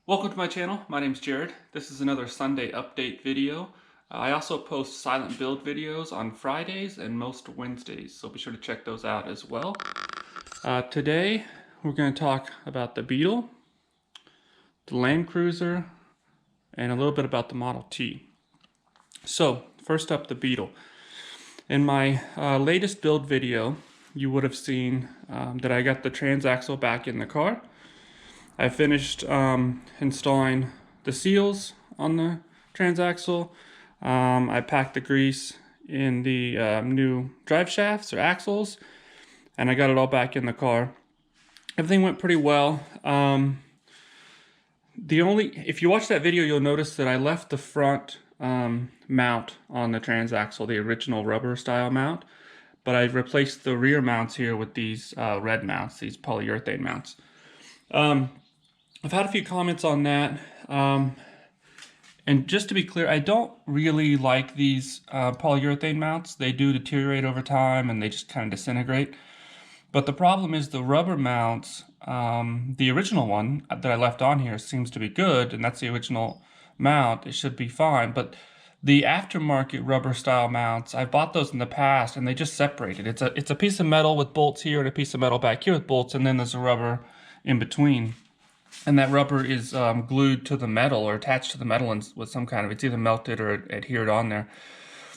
Welcome to my channel. My name's Jared. This is another Sunday update video. I also post silent build videos on Fridays and most Wednesdays, so be sure to check those out as well. Today we're going to talk about the Beetle, the Land Cruiser, and a little bit about the Model T. So first up, the Beetle. In my latest build video, you would have seen that I got the transaxle back in the car. I finished installing the seals on the transaxle. I packed the grease in the new drive shafts or axles, and I got it all back in the car. Everything went pretty well. If you watch that video, you'll notice that I left the front mount on the transaxle, the original rubber style mount, but I replaced the rear mounts here with these red mounts, these polyurethane mounts. I've had a few comments on that, and just to be clear, I don't really like these polyurethane mounts. They do deteriorate over time and they just kind of disintegrate. But the problem is the rubber mounts, the original one that I left on here seems to be good, and that's the original mount. It should be fine, but the aftermarket rubber style mounts, I bought those in the past and they just separated. It's a piece of metal with bolts here and a piece of metal back here with bolts, and then there's a rubber in between. And that rubber is glued to the metal or attached to the metal with some kind of, it's either melted or adhered on there.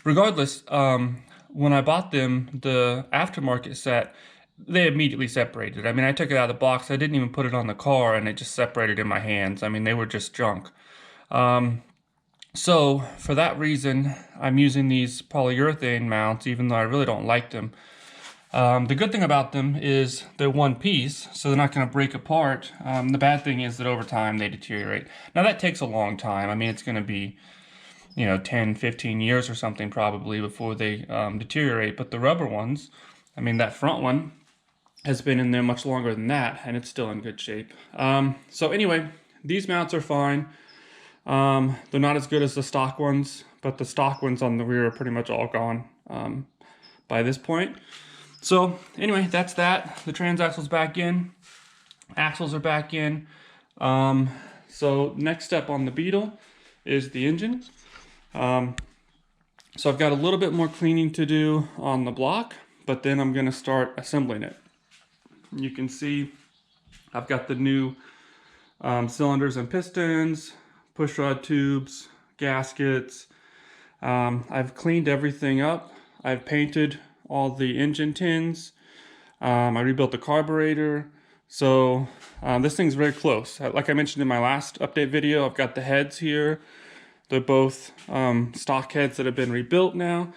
Regardless, when I bought them, the aftermarket set, they immediately separated. I mean, I took it out of the box. I didn't even put it on the car, and it just separated in my hands. I mean, they were just junk. So for that reason, I'm using these polyurethane mounts, even though I really don't like them. The good thing about them is they're one piece, so they're not going to break apart. The bad thing is that over time they deteriorate. Now that takes a long time. I mean, it's going to be, 10, 15 years or something probably before they deteriorate. But the rubber ones, I mean, that front one has been in there much longer than that, and it's still in good shape. So anyway, these mounts are fine. They're not as good as the stock ones, but the stock ones on the rear are pretty much all gone by this point. So anyway, that's that. The transaxle's back in. Axles are back in. So next step on the Beetle is the engine. So I've got a little bit more cleaning to do on the block, but then I'm going to start assembling it. You can see I've got the new cylinders and pistons, pushrod tubes, gaskets. I've cleaned everything up. I've painted all the engine tins. I rebuilt the carburetor. So this thing's very close. Like I mentioned in my last update video, I've got the heads here. They're both stock heads that have been rebuilt now.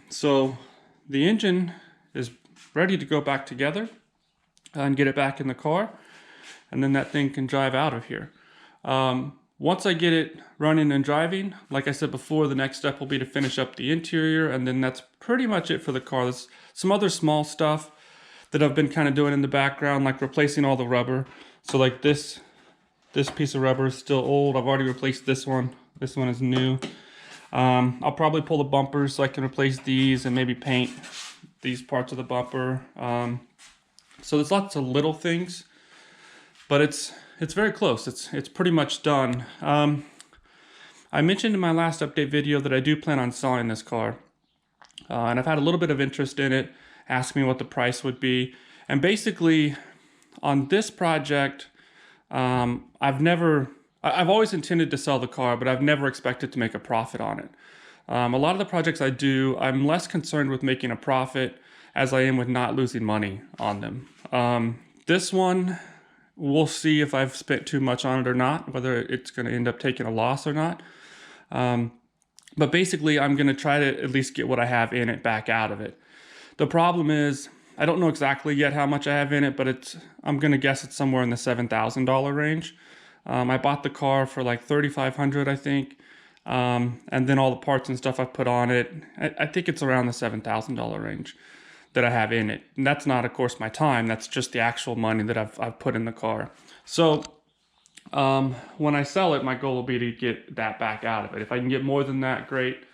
So the engine is ready to go back together and get it back in the car. And then that thing can drive out of here. Once I get it running and driving, like I said before, the next step will be to finish up the interior, and then that's pretty much it for the car. There's some other small stuff that I've been kind of doing in the background, like replacing all the rubber. So like this piece of rubber is still old. I've already replaced this one. This one is new. I'll probably pull the bumpers so I can replace these and maybe paint these parts of the bumper. So there's lots of little things, but it's very close. It's pretty much done. I mentioned in my last update video that I do plan on selling this car. And I've had a little bit of interest in it, asking me what the price would be. And basically, on this project, I've always intended to sell the car, but I've never expected to make a profit on it. A lot of the projects I do, I'm less concerned with making a profit as I am with not losing money on them. This one, we'll see if I've spent too much on it or not, whether it's going to end up taking a loss or not. But basically, I'm going to try to at least get what I have in it back out of it. The problem is, I don't know exactly yet how much I have in it, but I'm going to guess it's somewhere in the $7,000 range. I bought the car for like $3,500, I think. And then all the parts and stuff I put on it, I think it's around the $7,000 range that I have in it. And that's not, of course, my time. That's just the actual money that I've put in the car. So when I sell it, my goal will be to get that back out of it. If I can get more than that, great.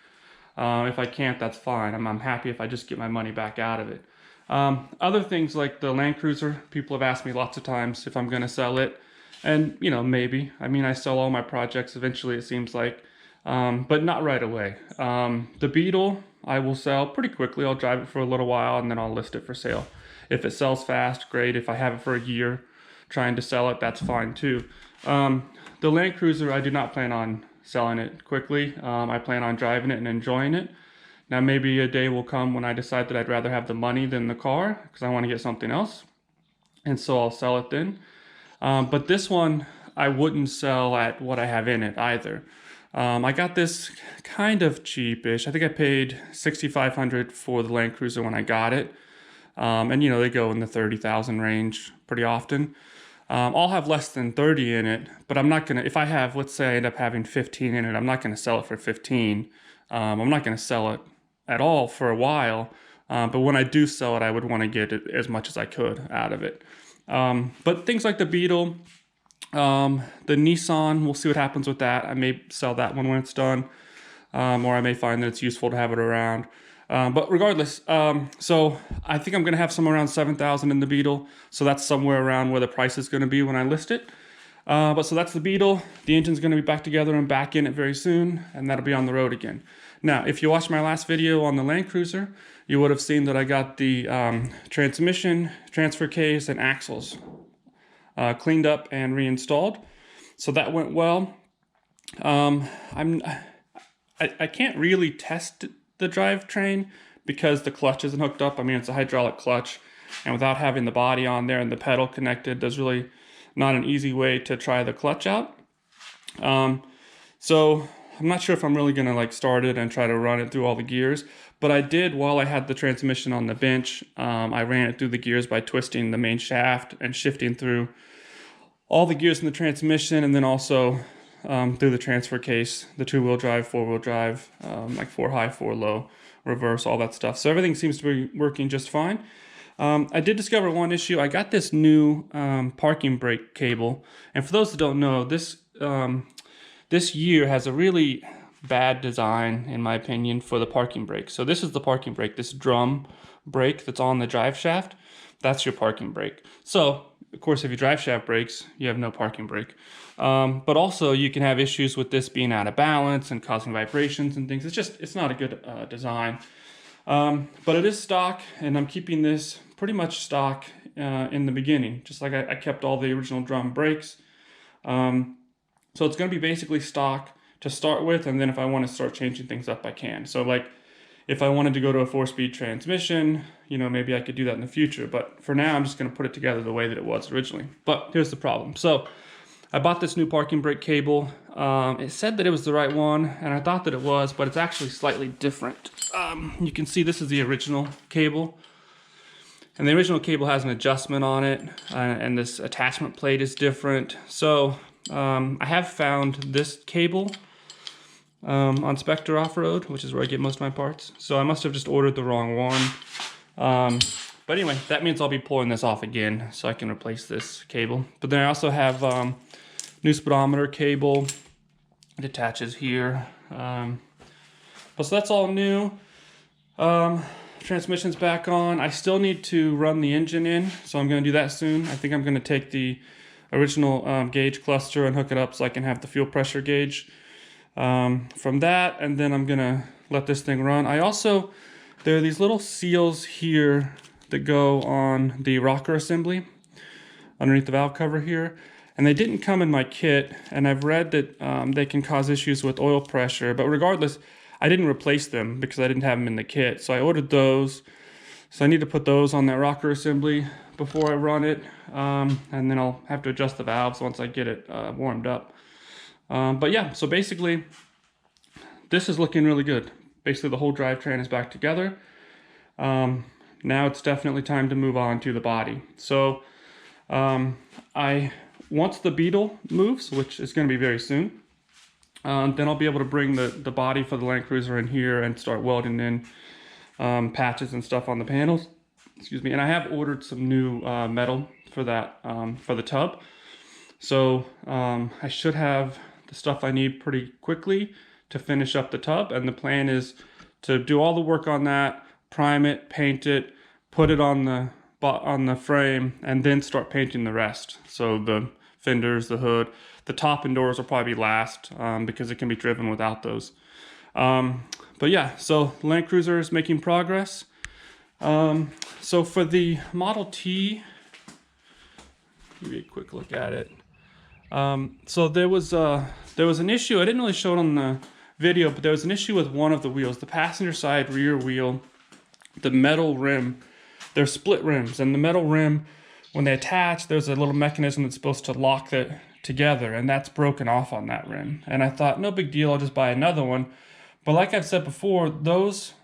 If I can't, that's fine. I'm happy if I just get my money back out of it. Other things like the Land Cruiser, people have asked me lots of times if I'm going to sell it. And, you know, maybe. I mean, I sell all my projects eventually, it seems like, but not right away. The Beetle, I will sell pretty quickly. I'll drive it for a little while and then I'll list it for sale. If it sells fast, great. If I have it for a year trying to sell it, that's fine too. The Land Cruiser, I do not plan on selling it quickly. I plan on driving it and enjoying it. Now, maybe a day will come when I decide that I'd rather have the money than the car because I want to get something else. And so I'll sell it then. But this one, I wouldn't sell at what I have in it either. I got this kind of cheapish. I think I paid $6,500 for the Land Cruiser when I got it. And you know, they go in the 30,000 range pretty often. I'll have less than 30 in it, but I'm not gonna, if I have, let's say I end up having 15 in it, I'm not gonna sell it for 15. I'm not gonna sell it at all for a while. But when I do sell it, I would wanna get it as much as I could out of it. But things like the Beetle, the Nissan, we'll see what happens with that. I may sell that one when it's done, or I may find that it's useful to have it around. But regardless, so I think I'm going to have somewhere around 7,000 in the Beetle. So that's somewhere around where the price is going to be when I list it. But so that's the Beetle. The engine's going to be back together and back in it very soon, and that'll be on the road again. Now, if you watched my last video on the Land Cruiser, you would have seen that I got the transmission, transfer case, and axles cleaned up and reinstalled. So that went well. I can't really test the drivetrain because the clutch isn't hooked up. I mean, it's a hydraulic clutch, and without having the body on there and the pedal connected, there's really not an easy way to try the clutch out. So I'm not sure if I'm really gonna like start it and try to run it through all the gears, but I did while I had the transmission on the bench. I ran it through the gears by twisting the main shaft and shifting through all the gears in the transmission, and then also through the transfer case, the 2-wheel drive, 4-wheel drive, like 4 high, 4 low, reverse, all that stuff. So everything seems to be working just fine. I did discover one issue. I got this new parking brake cable, and for those that don't know, this year has a really bad design, in my opinion, for the parking brake. So this is the parking brake, this drum brake that's on the drive shaft. That's your parking brake. So, of course, if you drive shaft brakes, you have no parking brake. But also, you can have issues with this being out of balance and causing vibrations and things. It's not a good design. But it is stock, and I'm keeping this pretty much stock in the beginning, just like I kept all the original drum brakes. So it's going to be basically stock to start with, and then if I want to start changing things up, I can. So like, if I wanted to go to a 4-speed transmission, you know, maybe I could do that in the future. But for now, I'm just going to put it together the way that it was originally. But here's the problem. So I bought this new parking brake cable. It said that it was the right one, and I thought that it was, but it's actually slightly different. You can see this is the original cable. And the original cable has an adjustment on it, and this attachment plate is different. So I have found this cable on Spectre Off-Road, which is where I get most of my parts. So I must have just ordered the wrong one. But anyway, that means I'll be pulling this off again so I can replace this cable. But then I also have new speedometer cable. It attaches here. But so that's all new. Transmission's back on. I still need to run the engine in, so I'm going to do that soon. I think I'm going to take the original gauge cluster and hook it up so I can have the fuel pressure gauge from that, and then I'm gonna let this thing run. There are these little seals here that go on the rocker assembly underneath the valve cover here, and they didn't come in my kit, and I've read that they can cause issues with oil pressure, but regardless, I didn't replace them because I didn't have them in the kit, so I ordered those. So I need to put those on that rocker assembly before I run it, and then I'll have to adjust the valves once I get it warmed up. But yeah, so basically, this is looking really good. Basically, the whole drivetrain is back together. Now it's definitely time to move on to the body. So once the Beetle moves, which is going to be very soon, then I'll be able to bring the body for the Land Cruiser in here and start welding in patches and stuff on the panels. Excuse me. And I have ordered some new metal for that, for the tub. So I should have the stuff I need pretty quickly to finish up the tub. And the plan is to do all the work on that, prime it, paint it, put it on the frame, and then start painting the rest. So the fenders, the hood. The top and doors will probably be last because it can be driven without those. But yeah, so Land Cruiser is making progress. So for the Model T, give you a quick look at it. So there was an issue. I didn't really show it on the video, but there was an issue with one of the wheels, the passenger side rear wheel, the metal rim. They're split rims, and the metal rim, when they attach, there's a little mechanism that's supposed to lock it together, and that's broken off on that rim. And I thought, no big deal, I'll just buy another one. But like I've said before, those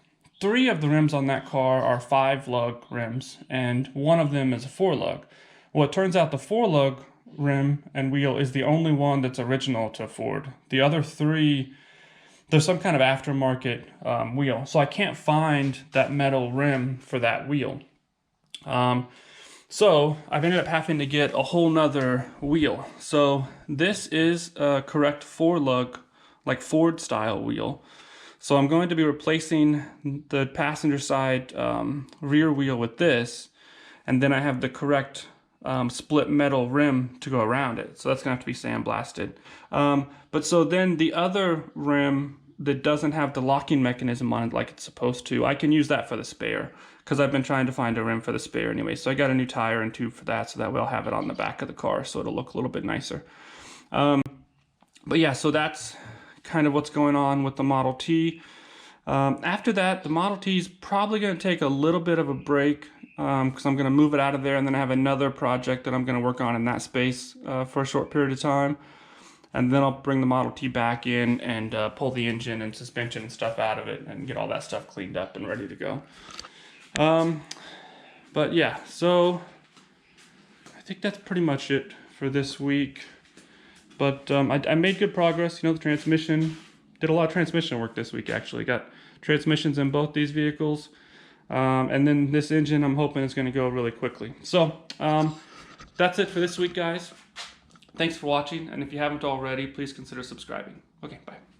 3 of the rims on that car are 5-lug rims, and one of them is a 4-lug. Well, it turns out the 4-lug rim and wheel is the only one that's original to Ford. The other 3, there's some kind of aftermarket wheel. So I can't find that metal rim for that wheel. So I've ended up having to get a whole nother wheel. So this is a correct 4-lug, like Ford style wheel. So I'm going to be replacing the passenger side rear wheel with this. And then I have the correct split metal rim to go around it. So that's gonna have to be sandblasted. But so then the other rim that doesn't have the locking mechanism on it like it's supposed to, I can use that for the spare because I've been trying to find a rim for the spare anyway. So I got a new tire and tube for that, so that way I'll have it on the back of the car so it'll look a little bit nicer. But yeah, so that's kind of what's going on with the Model T. After that, the Model T is probably going to take a little bit of a break because I'm going to move it out of there, and then I have another project that I'm going to work on in that space for a short period of time. And then I'll bring the Model T back in and pull the engine and suspension and stuff out of it and get all that stuff cleaned up and ready to go. But yeah, so I think that's pretty much it for this week. But I made good progress. You know, the transmission, did a lot of transmission work this week actually. Got transmissions in both these vehicles. And then this engine, I'm hoping is going to go really quickly. So that's it for this week, guys. Thanks for watching, and if you haven't already, please consider subscribing. Okay, bye.